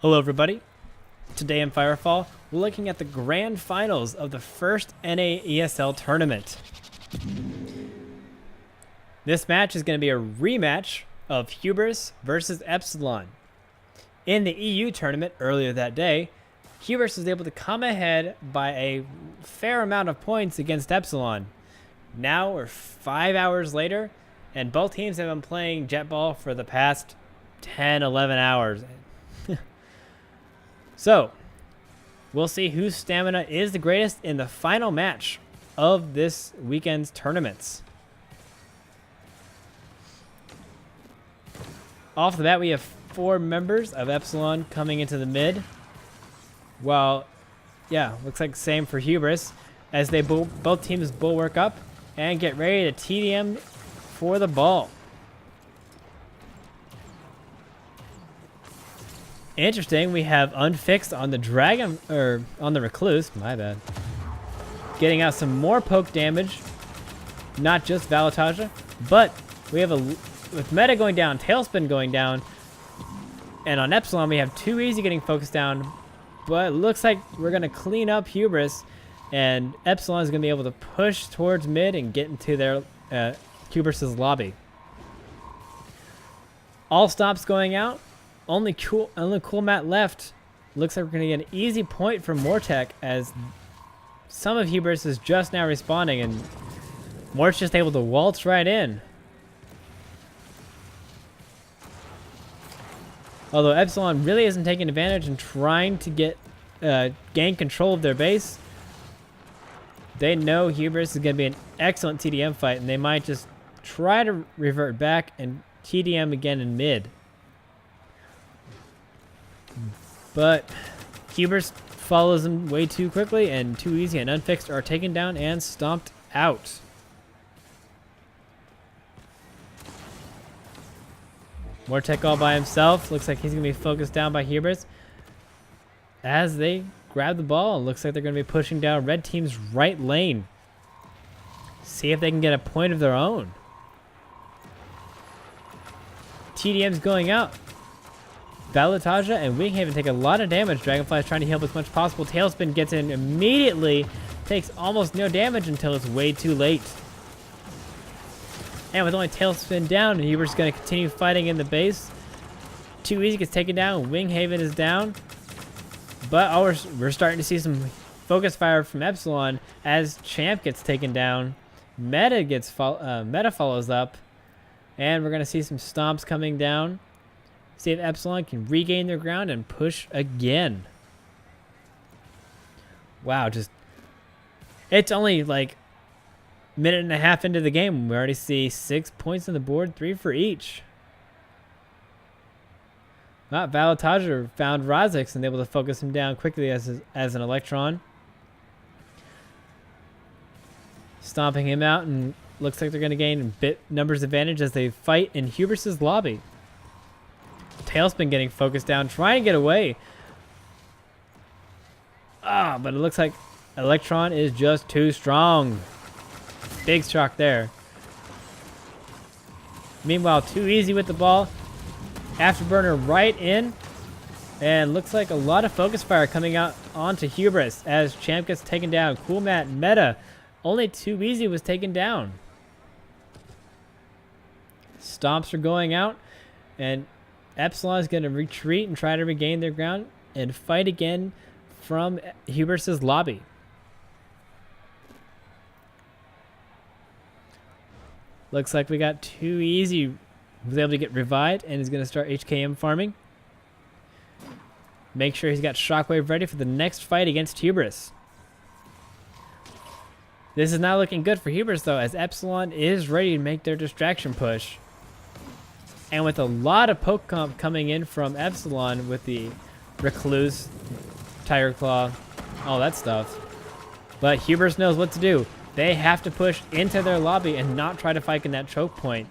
Hello everybody, today in Firefall, we're looking at the grand finals of the first NA ESL tournament. This match is going to be a rematch of Hubris versus Epsilon. In the EU tournament earlier that day, Hubris was able to come ahead by a fair amount of points against Epsilon. Now we're 5 hours later, and both teams have been playing Jetball for the past 10-11 hours. So, we'll see whose stamina is the greatest in the final match of this weekend's tournaments. Off the bat, we have 4 members of Epsilon coming into the mid. While, looks like same for Hubris, as they both teams bulwark up and get ready to TDM for the ball. Interesting, we have Unfixed on the Dragon, or on the Recluse, my bad. Getting out some more poke damage, not just Valataja, but we have with Meta going down, Tailspin going down, and on Epsilon we have Too Easy getting focused down, but it looks like we're going to clean up Hubris, and Epsilon is going to be able to push towards mid and get into their Hubris' lobby. All stops going out. Only cool mat left. Looks like we're going to get an easy point from Mortek as some of Hubris is just now respawning and Mort's just able to waltz right in. Although Epsilon really isn't taking advantage and trying to get gain control of their base. They know Hubris is going to be an excellent TDM fight and they might just try to revert back and TDM again in mid. But Hubris follows them way too quickly, and Too Easy and Unfixed are taken down and stomped out. Mortek all by himself. Looks like he's going to be focused down by Hubris. As they grab the ball, it looks like they're going to be pushing down red team's right lane. See if they can get a point of their own. TDM's going out. Valataja and Winghaven take a lot of damage. Dragonfly is trying to heal as much as possible. Tailspin gets in immediately. Takes almost no damage until it's way too late. And with only Tailspin down, Hubris is going to continue fighting in the base. Too Easy gets taken down. Winghaven is down. But we're starting to see some focus fire from Epsilon as Champ gets taken down. Meta follows up. And we're going to see some stomps coming down. See if Epsilon can regain their ground and push again. Wow, it's only like a minute and a half into the game. We already see 6 points on the board, 3 for each. Not Valataja found Razix and able to focus him down quickly as an Electron. Stomping him out, and looks like they're going to gain numbers advantage as they fight in Hubris' lobby. Tailspin getting focused down, trying to get away. But it looks like Electron is just too strong. Big shock there. Meanwhile, Too Easy with the ball. Afterburner right in. And looks like a lot of focus fire coming out onto Hubris as Champ gets taken down. Cool Mat, Meta. Only Too Easy was taken down. Stomps are going out. And Epsilon is going to retreat and try to regain their ground and fight again from Hubris' lobby. Looks like we got Too Easy. Was able to get revived and is going to start HKM farming. Make sure he's got Shockwave ready for the next fight against Hubris. This is not looking good for Hubris though, as Epsilon is ready to make their distraction push. And with a lot of poke comp coming in from Epsilon with the Recluse, Tiger Claw, all that stuff. But Hubris knows what to do. They have to push into their lobby and not try to fight in that choke point.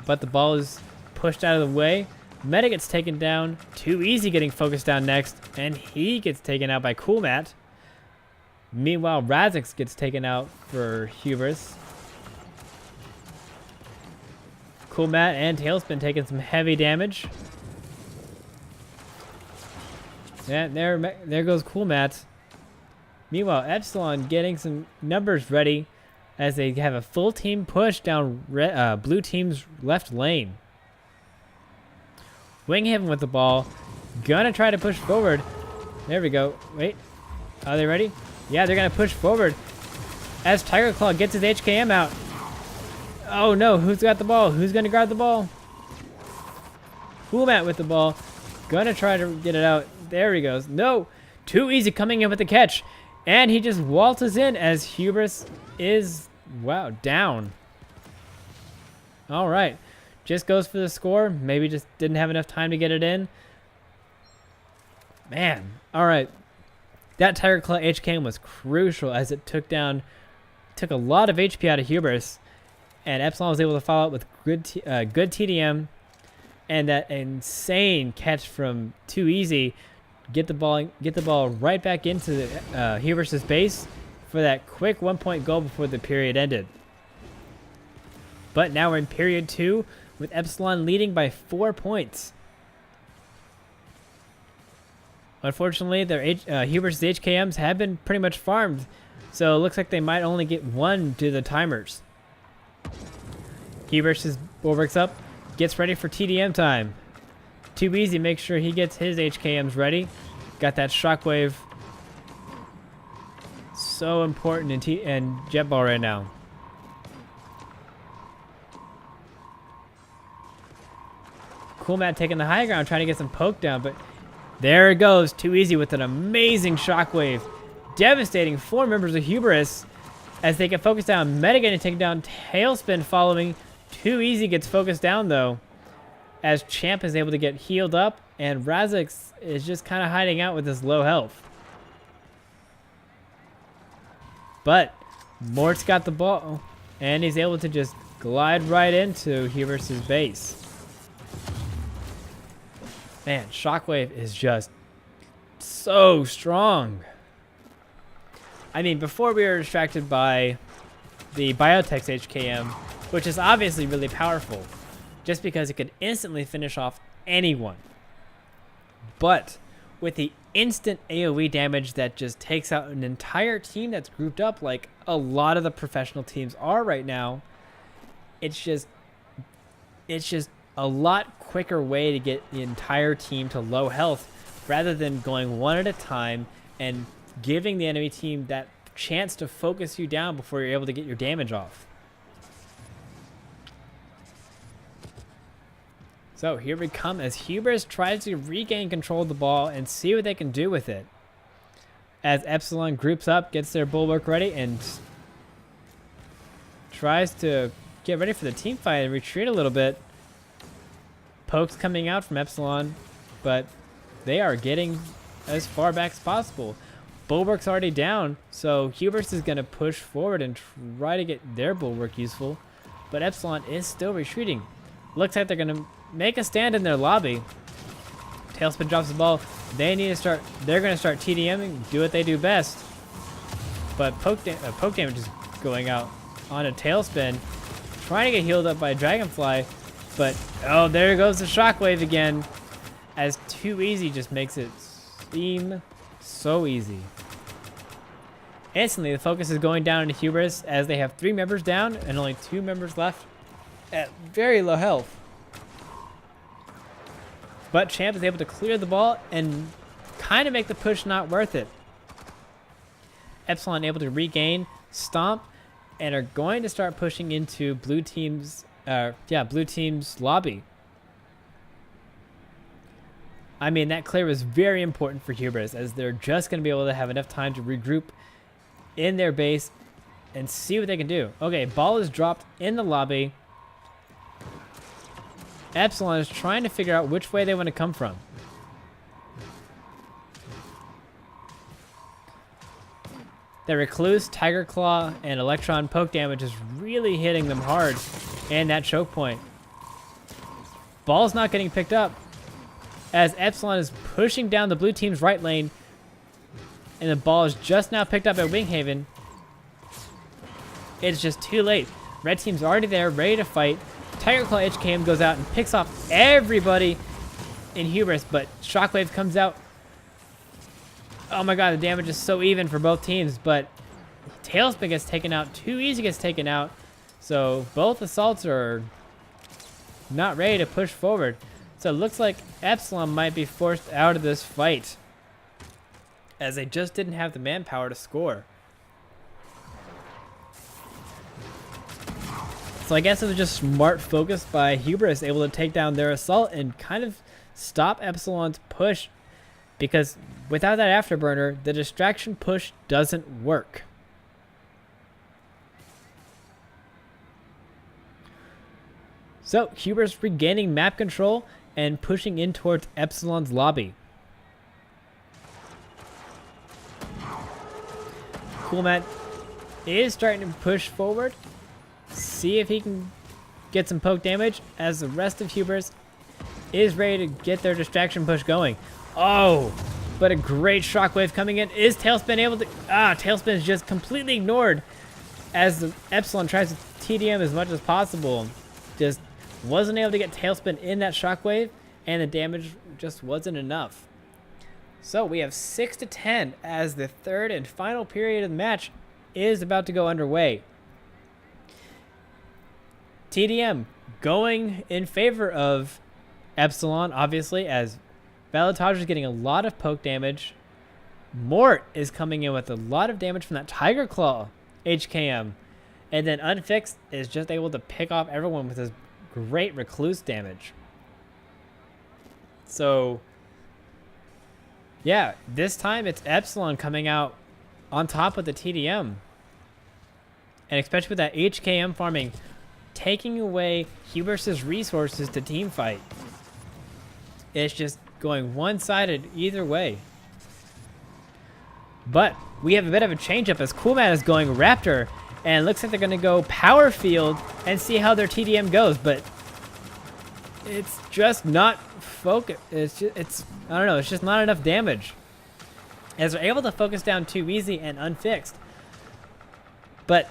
But the ball is pushed out of the way. Meta gets taken down. Too Easy getting focused down next. And he gets taken out by Cool Mat. Meanwhile, Razix gets taken out for Hubris. Cool Mat and Tailspin taking some heavy damage. And there goes Cool Matt. Meanwhile, Epsilon getting some numbers ready as they have a full team push down blue team's left lane. Winghaven with the ball. Gonna try to push forward. There we go. Wait. Are they ready? Yeah, they're gonna push forward. As Tiger Claw gets his HKM out. Oh no, who's got the ball? Who's gonna grab the ball? Cool Matt with the ball. Gonna try to get it out. There he goes. No! Too easy coming in with the catch. And he just waltzes in as Hubris is, wow, down. Alright. Just goes for the score. Maybe just didn't have enough time to get it in. Man. Alright. That Tiger Claw HKM was crucial as it took a lot of HP out of Hubris. And Epsilon was able to follow up with good TDM. And that insane catch from Too Easy. Get the ball right back into Hubris' base for that quick 1-point goal before the period ended. But now we're in period 2 with Epsilon leading by 4 points. Unfortunately, their Hubris' HKMs have been pretty much farmed, so it looks like they might only get 1 due to the timers. Hubris' bulwarks up, gets ready for TDM time. Too Easy makes sure he gets his HKMs ready. Got that shockwave. So important in Jetball right now. Cool Matt taking the high ground, trying to get some poke down, but there it goes. Too Easy with an amazing shockwave. Devastating 4 members of Hubris as they get focused down. Meta getting taken down. Tailspin following. Too Easy gets focused down though, as Champ is able to get healed up, and Razix is just kind of hiding out with his low health. But Mort's got the ball, and he's able to just glide right into Hubris' base. Man, Shockwave is just so strong. I mean, before we were distracted by the Biotech's HKM, which is obviously really powerful, just because it could instantly finish off anyone. But with the instant AoE damage that just takes out an entire team that's grouped up like a lot of the professional teams are right now, it's just a lot quicker way to get the entire team to low health rather than going one at a time and giving the enemy team that chance to focus you down before you're able to get your damage off. So here we come as Hubris tries to regain control of the ball and see what they can do with it. As Epsilon groups up, gets their bulwark ready, and tries to get ready for the team fight and retreat a little bit. Pokes coming out from Epsilon, but they are getting as far back as possible. Bulwark's already down, so Hubris is going to push forward and try to get their bulwark useful, but Epsilon is still retreating. Looks like they're going to make a stand in their lobby. Tailspin drops the ball. They're going to start TDMing, do what they do best. But poke damage is going out on a Tailspin. Trying to get healed up by Dragonfly. But, oh, there goes the Shockwave again. As Too Easy just makes it seem so easy. Instantly, the focus is going down into Hubris as they have 3 members down and only 2 members left at very low health. But Champ is able to clear the ball and kind of make the push not worth it. Epsilon able to regain, stomp, and are going to start pushing into blue team's lobby. I mean, that clear was very important for Hubris as they're just going to be able to have enough time to regroup in their base and see what they can do. Okay, ball is dropped in the lobby. Epsilon is trying to figure out which way they want to come from. The Recluse, Tiger Claw, and Electron poke damage is really hitting them hard. And that choke point. Ball's not getting picked up as Epsilon is pushing down the blue team's right lane. And the ball is just now picked up at Winghaven. It's just too late. Red team's already there, ready to fight. Tiger Claw HKM goes out and picks off everybody in Hubris, but Shockwave comes out Oh my god, the damage is so even for both teams, but Tailspin gets taken out, Too Easy gets taken out, so both assaults are not ready to push forward. So it looks like Epsilon might be forced out of this fight, as they just didn't have the manpower to score. So I guess it was just smart focus by Hubris, able to take down their assault and kind of stop Epsilon's push, because without that afterburner, the distraction push doesn't work. So Hubris regaining map control and pushing in towards Epsilon's lobby. Coolmat is starting to push forward. See if he can get some poke damage, as the rest of Hubris is ready to get their distraction push going. Oh, but a great shockwave coming in. Is Tailspin able to... Tailspin is just completely ignored as the Epsilon tries to TDM as much as possible. Just wasn't able to get Tailspin in that shockwave, and the damage just wasn't enough. So we have 6-10 as the third and final period of the match is about to go underway. TDM going in favor of Epsilon, obviously, as Valatage is getting a lot of poke damage. Mort is coming in with a lot of damage from that Tiger Claw HKM. And then Unfixed is just able to pick off everyone with his great Recluse damage. So, yeah, this time it's Epsilon coming out on top of the TDM. And especially with that HKM farming, taking away Hubris' resources to team fight. It's just going one-sided either way. But we have a bit of a change-up as Coolmat is going Raptor, and it looks like they're going to go Power Field and see how their TDM goes, but it's just not focus. It's I don't know, it's just not enough damage, as they're able to focus down Too Easy and Unfixed. But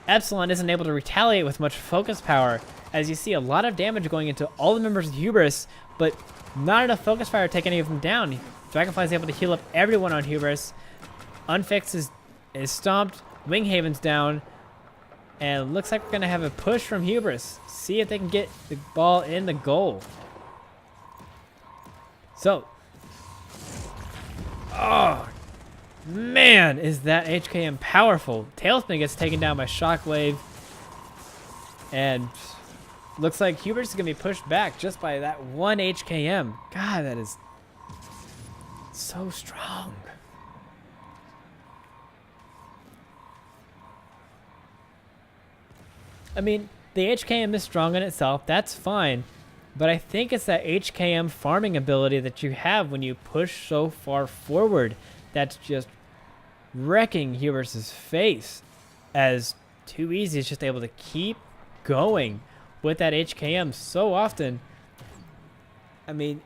Epsilon isn't able to retaliate with much focus power, as you see a lot of damage going into all the members of Hubris, but not enough focus fire to take any of them down. Dragonfly is able to heal up everyone on Hubris. Unfixed is stomped. Winghaven's down. And looks like we're going to have a push from Hubris. See if they can get the ball in the goal. So. Oh, man, is that HKM powerful. Tailspin gets taken down by Shockwave. And looks like Hubris is going to be pushed back just by that one HKM. God, that is so strong. I mean, the HKM is strong in itself. That's fine. But I think it's that HKM farming ability that you have when you push so far forward that's just wrecking Hubris' face, as Too Easy is just able to keep going with that HKM so often. I mean,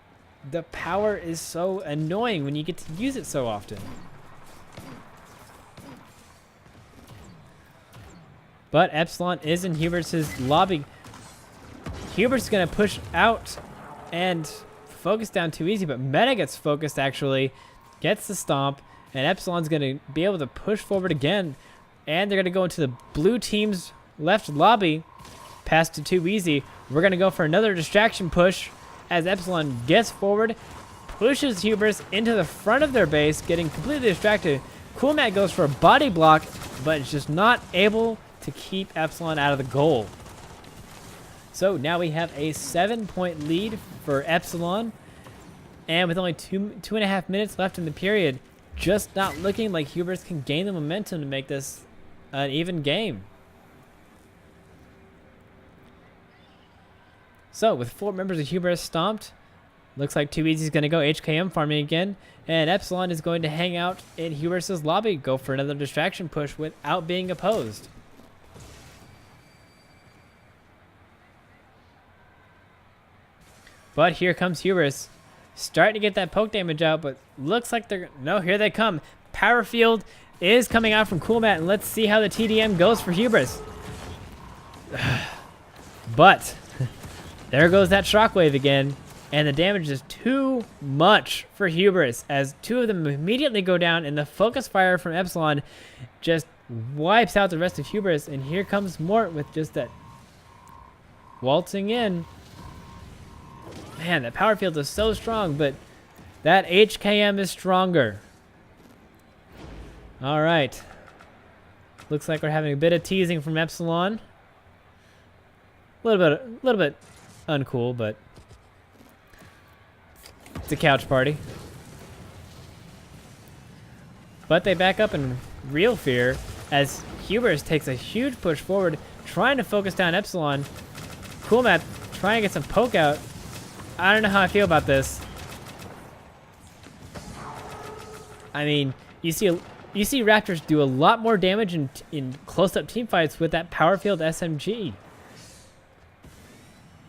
the power is so annoying when you get to use it so often. But Epsilon is in Hubris' lobby. Hubris is going to push out and focus down Too Easy, but Meta gets focused actually, gets the stomp, and Epsilon's going to be able to push forward again, and they're going to go into the blue team's left lobby, pass to Too Easy. We're going to go for another distraction push as Epsilon gets forward, pushes Hubris into the front of their base, getting completely distracted. Coolmat goes for a body block, but it's just not able to keep Epsilon out of the goal. So now we have a 7-point lead for Epsilon, and with only 2.5 minutes left in the period, just not looking like Hubris can gain the momentum to make this an even game. So with 4 members of Hubris stomped, looks like Too Easy is going to go HKM farming again, and Epsilon is going to hang out in Hubris' lobby, go for another distraction push without being opposed. But here comes Hubris, starting to get that poke damage out, but looks like they're... No, here they come. Power Field is coming out from Coolmat, and let's see how the TDM goes for Hubris. But there goes that Shockwave again, And the damage is too much for Hubris as two of them immediately go down, and the focus fire from Epsilon just wipes out the rest of Hubris. And here comes Mort with just that waltzing in. Man, that power field is so strong, but that HKM is stronger. All right. Looks like we're having a bit of teasing from Epsilon. A little bit uncool, but it's a couch party. But they back up in real fear as Hubris takes a huge push forward, trying to focus down Epsilon. Cool Matt trying to get some poke out. I don't know how I feel about this. I mean, you see Raptors do a lot more damage in close-up team fights with that power field SMG.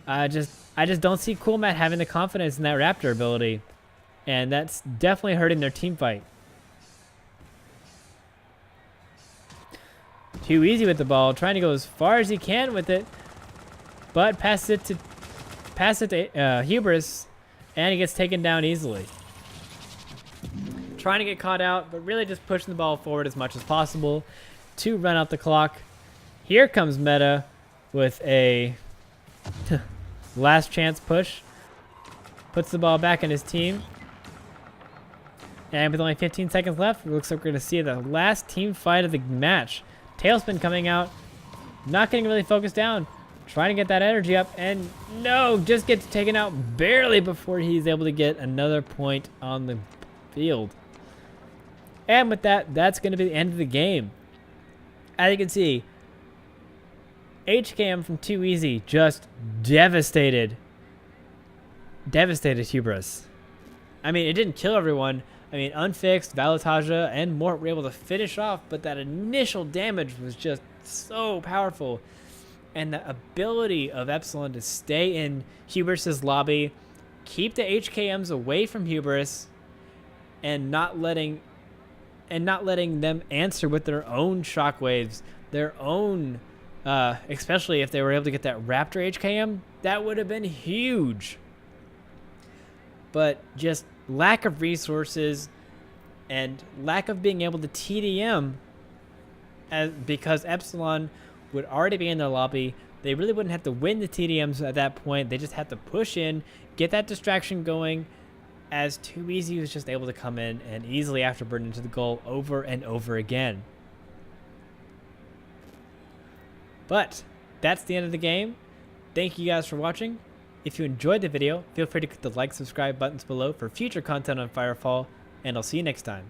I just don't see Cool Matt having the confidence in that Raptor ability, and that's definitely hurting their team fight. Too easy with the ball, trying to go as far as he can with it, but pass it to Hubris, and he gets taken down easily. Trying to get caught out, but really just pushing the ball forward as much as possible to run out the clock. Here comes Meta with a last chance push. Puts the ball back in his team. And with only 15 seconds left, it looks like we're going to see the last team fight of the match. Tailspin coming out. Not getting really focused down. Trying to get that energy up. And no, just gets taken out barely before he's able to get another point on the field. And with that, that's going to be the end of the game. As you can see, HKM from Too Easy just devastated Hubris. I mean, it didn't kill everyone. I mean, Unfixed, Valataja, and Mort were able to finish off, but that initial damage was just so powerful. And the ability of Epsilon to stay in Hubris's lobby, keep the HKMs away from Hubris, and not letting them answer with their own shockwaves, their own, especially if they were able to get that Raptor HKM, that would have been huge. But just lack of resources and lack of being able to TDM, because Epsilon would already be in their lobby. They really wouldn't have to win the TDMs at that point. They just had to push in, get that distraction going, as Too Easy was just able to come in and easily afterburn into the goal over and over again. But that's the end of the game. Thank you guys for watching. If you enjoyed the video, feel free to click the like, subscribe buttons below for future content on Firefall, and I'll see you next time.